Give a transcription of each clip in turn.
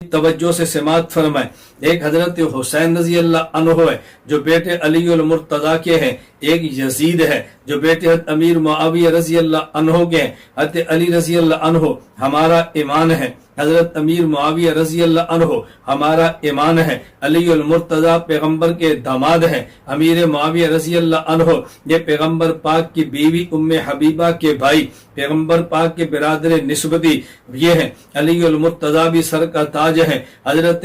توجہ سے سماعت فرمائیں۔ ایک حضرت حسین رضی اللہ عنہ ہے جو بیٹے علی المرتضی کے ہیں، ایک یزید ہے جو بیٹے حضرت امیر معاویہ رضی اللہ عنہ کے ہیں۔ حضرت علی رضی اللہ عنہ ہمارا ایمان ہے، حضرت امیر معاویہ رضی اللہ عنہ ہمارا ایمان ہے۔ علی المرتضی پیغمبر کے داماد ہیں، امیر معاویہ رضی اللہ عنہ یہ پیغمبر پاک کی بیوی ام حبیبہ کے بھائی، پیغمبر پاک کے برادر نسبتی یہ ہیں۔ علی المرتضی بھی سر کا تاج ہے۔ حضرت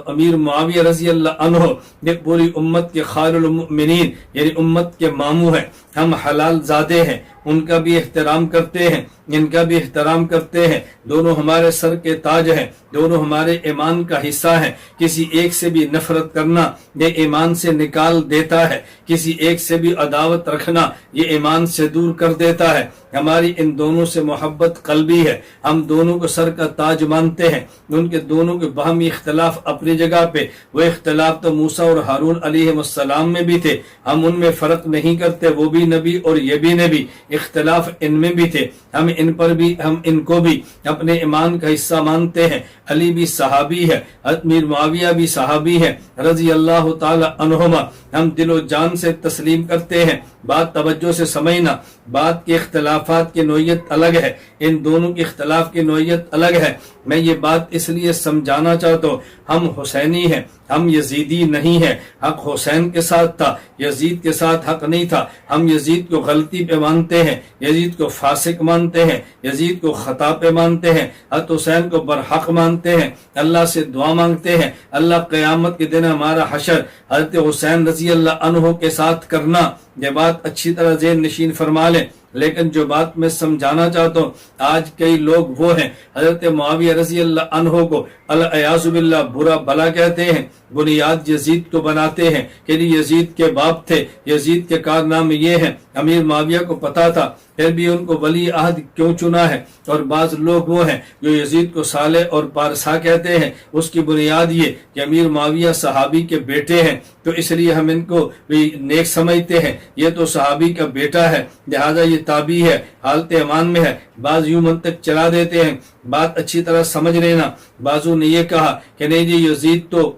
امیر معاویہ رضی اللہ عنہ یہ پوری امت کے خیر المؤمنین یعنی امت کے ماموں ہیں، ہم حلال زادے ہیں، ان کا بھی احترام کرتے ہیں، ان کا بھی احترام کرتے ہیں، دونوں ہمارے سر کے تاج ہیں، دونوں ہمارے ایمان کا حصہ ہیں۔ کسی ایک سے بھی نفرت کرنا یہ ایمان سے نکال دیتا ہے، کسی ایک سے بھی عداوت رکھنا یہ ایمان سے دور کر دیتا ہے۔ ہماری ان دونوں سے محبت قلبی ہے، ہم دونوں کو سر کا تاج مانتے ہیں۔ ان کے دونوں کے باہمی اختلاف اپنی جگہ پہ، وہ اختلاف تو موسیٰ اور ہارون علیہ السلام میں بھی تھے، ہم ان میں فرق نہیں کرتے، وہ بھی نبی اور یہ بھی نبی، اختلاف ان میں بھی تھے، ہم ان پر بھی ہم ان کو بھی اپنے ایمان کا حصہ مانتے ہیں۔ علی بھی صحابی ہے، امیر معاویہ بھی صحابی ہے رضی اللہ تعالی عنہما، ہم دل و جان سے تسلیم کرتے ہیں۔ بات توجہ سے سمجھنا، بات کے اختلافات کی نوعیت الگ ہے، ان دونوں کے اختلاف کی نوعیت الگ ہے۔ میں یہ بات اس لیے سمجھانا چاہتا ہوں، ہم حسینی ہیں، ہم یزیدی نہیں ہیں۔ حق حسین کے ساتھ تھا، یزید کے ساتھ حق نہیں تھا۔ ہم یزید کو غلطی پہ مانتے ہیں، یزید کو فاسق مانتے ہیں، یزید کو خطا پہ مانتے ہیں، حضرت حسین کو برحق مانتے ہیں، اللہ سے دعا مانگتے ہیں اللہ قیامت کے دن ہمارا حشر حضرت حسین رضی اللہ عنہ کے ساتھ کرنا۔ یہ بات اچھی طرح ذہن نشین فرما لیں۔ لیکن جو بات میں سمجھانا چاہتا ہوں، آج کئی لوگ وہ ہیں حضرت معاویہ رضی اللہ عنہ کو الیاذ باللہ برا بلا کہتے ہیں، بنیاد یزید کو بناتے ہیں کہ یزید کے باپ تھے، یزید کے کارنامے یہ ہیں۔ امیر معاویہ کو پتا تھا، پھر بھی ان کو ولی عہد کیوں چنا ہے؟ اور بعض لوگ وہ ہیں جو یزید کو صالح اور پارسا کہتے ہیں، اس کی بنیاد یہ کہ امیر معاویہ صحابی کے بیٹے ہیں، تو اس لیے ہم ان کو بھی نیک سمجھتے ہیں، یہ تو صحابی کا بیٹا ہے لہذا یہ تابعی ہے، حالت ایمان میں ہے۔ بعض یوں منطق چلا دیتے ہیں، بات اچھی طرح سمجھ لینا۔ بعضوں نے یہ کہا کہ نہیں جی یزید تو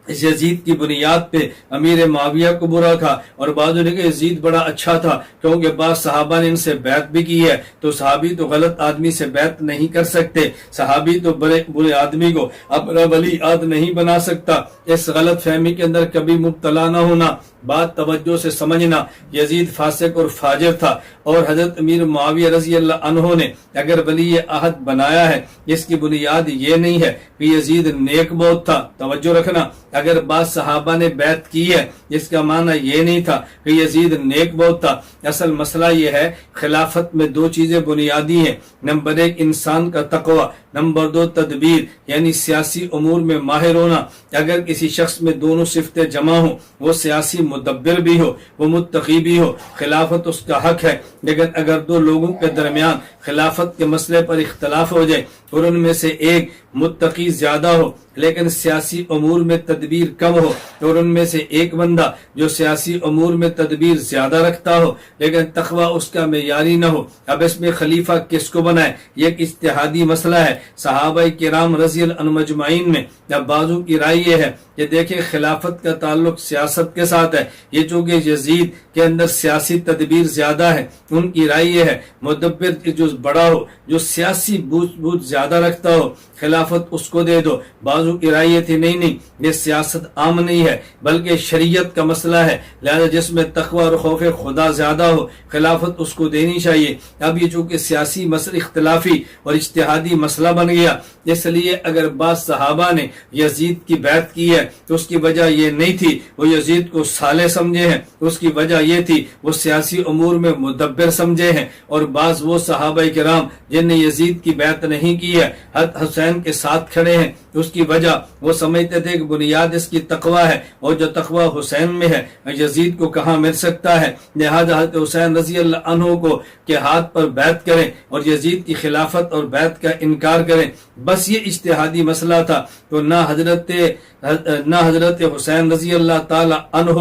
اس یزید کی بنیاد پہ امیر معاویہ کو برا تھا، اور بعضوں نے کہا یزید بڑا اچھا تھا کیونکہ بعض صحابہ نے ان سے بیعت بھی کی ہے، تو صحابی تو غلط آدمی سے بیعت نہیں کر سکتے، صحابی تو برے آدمی کو اپنا ولی عہد نہیں بنا سکتا۔ اس غلط فہمی کے اندر کبھی مبتلا نہ ہونا، بات توجہ سے سمجھنا۔ یزید فاسق اور فاجر تھا، اور حضرت امیر معاویہ رضی اللہ عنہ نے اگر ولی عہد بنایا ہے، اس کی بنیاد یہ نہیں ہے کہ یزید نیک بہت تھا۔ توجہ رکھنا، اگر بعض صحابہ نے بیعت کی ہے اس کا معنی یہ نہیں تھا کہ یزید نیک بہت تھا۔ اصل مسئلہ یہ ہے خلافت میں دو چیزیں بنیادی ہیں، نمبر ایک انسان کا تقوی، نمبر دو تدبیر یعنی سیاسی امور میں ماہر ہونا۔ اگر کسی شخص میں دونوں صفتیں جمع ہوں، وہ سیاسی مدبر بھی ہو، وہ متقی بھی ہو، خلافت اس کا حق ہے۔ لیکن اگر دو لوگوں کے درمیان خلافت کے مسئلے پر اختلاف ہو جائے اور ان میں سے ایک متقی زیادہ ہو لیکن سیاسی امور میں تدبیر کم ہو، اور ان میں سے ایک بندہ جو سیاسی امور میں تدبیر زیادہ رکھتا ہو لیکن تقوی اس کا معیاری نہ ہو، اب اس میں خلیفہ کس کو بنائے؟ یہ ایک اجتہادی مسئلہ ہے۔ صحابہ کرام رضی اللہ عنہم اجمعین میں جب بعضوں کی رائے یہ ہے کہ دیکھیں خلافت کا تعلق سیاست کے ساتھ ہے، یہ چونکہ یزید کے اندر سیاسی تدبیر زیادہ ہے، ان کی رائے یہ ہے مدبر جو بڑا ہو، جو سیاسی بوجھ زیادہ رکھتا ہو، خلافت اس کو دے دو۔ بعضوں کی رائے یہ تھی نہیں یہ سیاست عام نہیں ہے بلکہ شریعت کا مسئلہ ہے، لہذا جس میں تقوی اور خوف خدا زیادہ ہو خلافت اس کو دینی چاہیے۔ اب یہ چونکہ سیاسی مسئلہ اختلافی اور اجتہادی مسئلہ بن گیا، اس لیے اگر بعض صحابہ نے یزید کی بیعت کی ہے تو اس کی وجہ یہ نہیں تھی وہ یزید کو صالح سمجھے ہیں، اس کی وجہ یہ تھی وہ سیاسی امور میں مدبر سمجھے ہیں۔ اور بعض وہ صحابہ کرام جن نے یزید کی بیعت نہیں کی ہے حضرت حسین کے ساتھ کھڑے ہیں، اس کی وجہ وہ سمجھتے تھے کہ بنیاد اس کی تقوی ہے، اور جو تقوی حسین میں ہے یزید کو کہاں مل سکتا ہے، لہذا حضرت حسین رضی اللہ عنہ کو کے ہاتھ پر بیعت کریں اور یزید کی خلافت اور بیعت کا انکار کریں۔ بس یہ اجتہادی مسئلہ تھا، تو نہ حضرت حسین رضی اللہ تعالی عنہ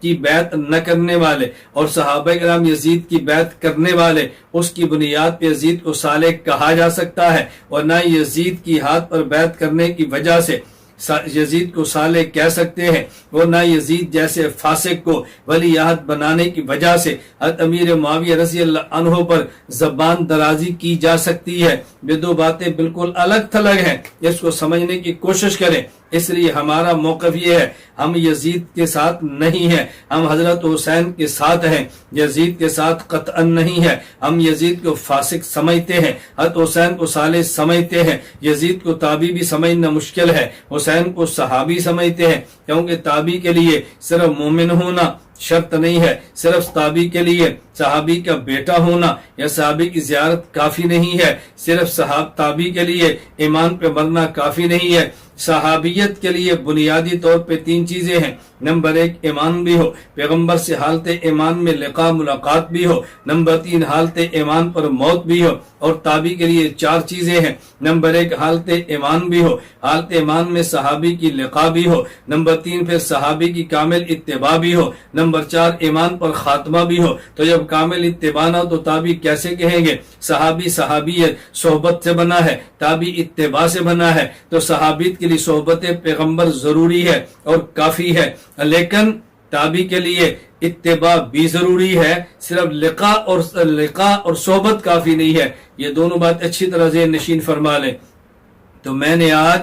کی بیعت نہ کرنے والے اور صحابہ کرام یزید کی بیعت کرنے والے، اس کی بنیاد پہ یزید کو صالح کہا جا سکتا ہے، اور نہ یزید کی ہاتھ پر بیعت کرنے کی وجہ سے یزید کو صالح کہہ سکتے ہیں، اور نہ یزید جیسے فاسق کو ولی عہد بنانے کی وجہ سے حضرت امیر معاویہ رضی اللہ عنہ پر زبان درازی کی جا سکتی ہے۔ یہ دو باتیں بالکل الگ تھلگ ہیں، اس کو سمجھنے کی کوشش کریں۔ اس لیے ہمارا موقف یہ ہے، ہم یزید کے ساتھ نہیں ہیں، ہم حضرت حسین کے ساتھ ہیں، یزید کے ساتھ قطعا نہیں ہے۔ ہم یزید کو فاسق سمجھتے ہیں، حضرت حسین کو صالح سمجھتے ہیں۔ یزید کو تابعی بھی سمجھنا مشکل ہے، حسین کو صحابی سمجھتے ہیں، کیونکہ تابعی کے لیے صرف مومن ہونا شرط نہیں ہے، صرف تابعی کے لیے صحابی کا بیٹا ہونا یا صحابی کی زیارت کافی نہیں ہے، صرف تابعی کے لیے ایمان پہ مرنا کافی نہیں ہے۔ صحابیت کے لیے بنیادی طور پہ 3 چیزیں ہیں۔ نمبر 1 ایمان بھی ہو، پیغمبر سے حالت ایمان میں لقاء ملاقات بھی ہو۔ نمبر 3 حالت ایمان پر موت بھی ہو۔ اور تابعی کے لیے 4 چیزیں ہیں۔ نمبر 1 حالت ایمان بھی ہو، حالت ایمان میں صحابی کی لقاء بھی ہو۔ نمبر 3 پھر صحابی کی کامل اتباع بھی ہو۔ نمبر 4 ایمان پر خاتمہ بھی ہو۔ تو جب کامل اتباع نہ تو تابعی کیسے کہیں گے؟ صحابی صحابیت صحبت سے بنا ہے، تابعی اتباع سے بنا ہے، تو صحابیت کے لیے صحبت پیغمبر ضروری ہے اور کافی ہے، لیکن تابعی کے لیے اتباع بھی ضروری ہے، صرف لقاء اور صحبت کافی نہیں ہے۔ یہ دونوں بات اچھی طرح ذہن نشین فرما لیں۔ تو میں نے آج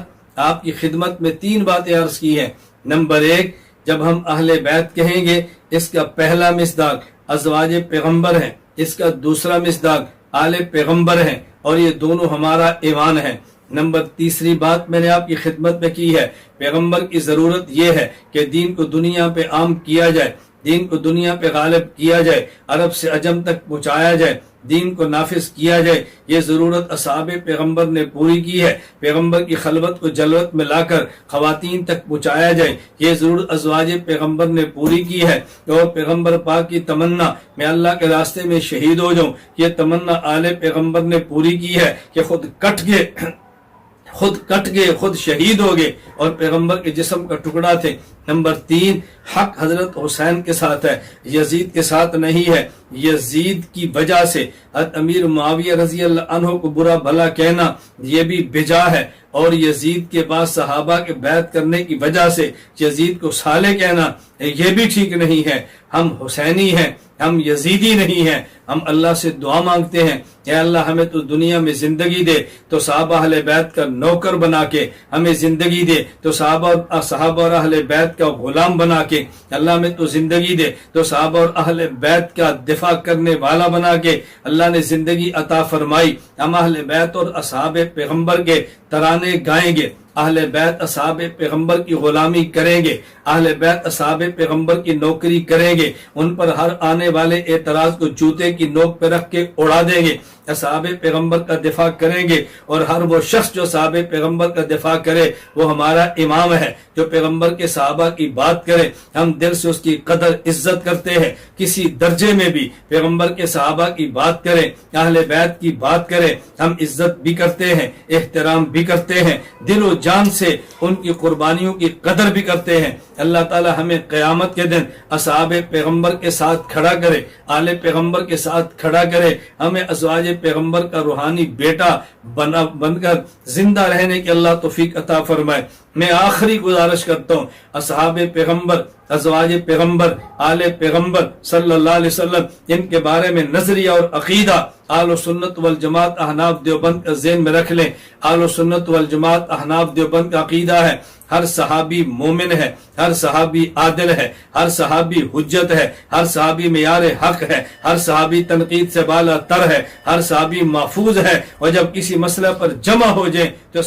آپ کی خدمت میں 3 باتیں عرض کی ہیں۔ نمبر 1، جب ہم اہل بیت کہیں گے، اس کا پہلا مصداق ازواج پیغمبر ہیں، اس کا دوسرا مصداق آل پیغمبر ہیں، اور یہ دونوں ہمارا ایمان ہے۔ نمبر 3 بات میں نے آپ کی خدمت میں کی ہے، پیغمبر کی ضرورت یہ ہے کہ دین کو دنیا پہ عام کیا جائے، دین کو دنیا پہ غالب کیا جائے، عرب سے عجم تک پہنچایا جائے، دین کو نافذ کیا جائے۔ یہ ضرورت اصحاب پیغمبر نے پوری کی ہے، پیغمبر کی خلوت کو جلوت میں لا کر خواتین تک پہنچایا جائے، یہ ضرورت ازواج پیغمبر نے پوری کی ہے۔ اور پیغمبر پاک کی تمنا میں اللہ کے راستے میں شہید ہو جاؤں، یہ تمنا آل پیغمبر نے پوری کی ہے کہ خود کٹ گئے، خود شہید ہو گئے اور پیغمبر کے جسم کا ٹکڑا تھے۔ نمبر 3، حق حضرت حسین کے ساتھ ہے، یزید کے ساتھ نہیں ہے۔ یزید کی وجہ سے حضرت امیر معاویہ رضی اللہ عنہ کو برا بھلا کہنا یہ بھی بجا ہے، اور یزید کے بعد صحابہ کے بیعت کرنے کی وجہ سے یزید کو صالح کہنا یہ بھی ٹھیک نہیں ہے۔ ہم حسینی ہیں، ہم یزیدی نہیں ہیں۔ ہم اللہ سے دعا مانگتے ہیں، اے اللہ ہمیں تو دنیا میں زندگی دے تو صحابہ اہل بیت کا نوکر بنا کے، ہمیں زندگی دے تو صحابہ اور اہل بیت کا غلام بنا کے، اللہ میں تو زندگی دے تو صحابہ اور اہل بیت کا دفاع کرنے والا بنا کے اللہ نے زندگی عطا فرمائی۔ ہم اہل بیت اور اصحاب پیغمبر کے ترانے گائیں گے، اہل بیت اصحاب پیغمبر کی غلامی کریں گے، اہل بیت اصحاب پیغمبر کی نوکری کریں گے، ان پر ہر آنے والے اعتراض کو جوتے کی نوک پہ رکھ کے اڑا دیں گے، اصحاب پیغمبر کا دفاع کریں گے، اور ہر وہ شخص جو صحاب پیغمبر کا دفاع کرے وہ ہمارا امام ہے، جو پیغمبر کے صحابہ کی بات کرے ہم دل سے اس کی قدر عزت کرتے ہیں، کسی درجے میں بھی پیغمبر کے صحابہ کی بات کریں، اہل بیت کی بات کریں، ہم عزت بھی کرتے ہیں، احترام بھی کرتے ہیں، دل و جان سے ان کی قربانیوں کی قدر بھی کرتے ہیں۔ اللہ تعالی ہمیں قیامت کے دن اصحاب پیغمبر کے ساتھ کھڑا کرے، آل پیغمبر کے ساتھ کھڑا کرے، ہمیں ازواج پیغمبر کا روحانی بیٹا بن کر زندہ رہنے کی اللہ توفیق عطا فرمائے۔ میں آخری گزارش کرتا ہوں، اصحاب پیغمبر، ازواج پیغمبر، آل پیغمبر صلی اللہ علیہ وسلم، ان کے بارے میں نظریہ اور عقیدہ اہل سنت والجماعت احناف دیوبند کا ذہن میں رکھ لیں۔ اہل سنت والجماعت احناف دیوبند کا عقیدہ ہے ہر صحابی مومن ہے، ہر صحابی عادل ہے، ہر صحابی حجت ہے، ہر صحابی معیار حق ہے، ہر صحابی تنقید سے بالا تر ہے، ہر صحابی محفوظ ہے، اور جب کسی مسئلہ پر جمع ہو جائیں تو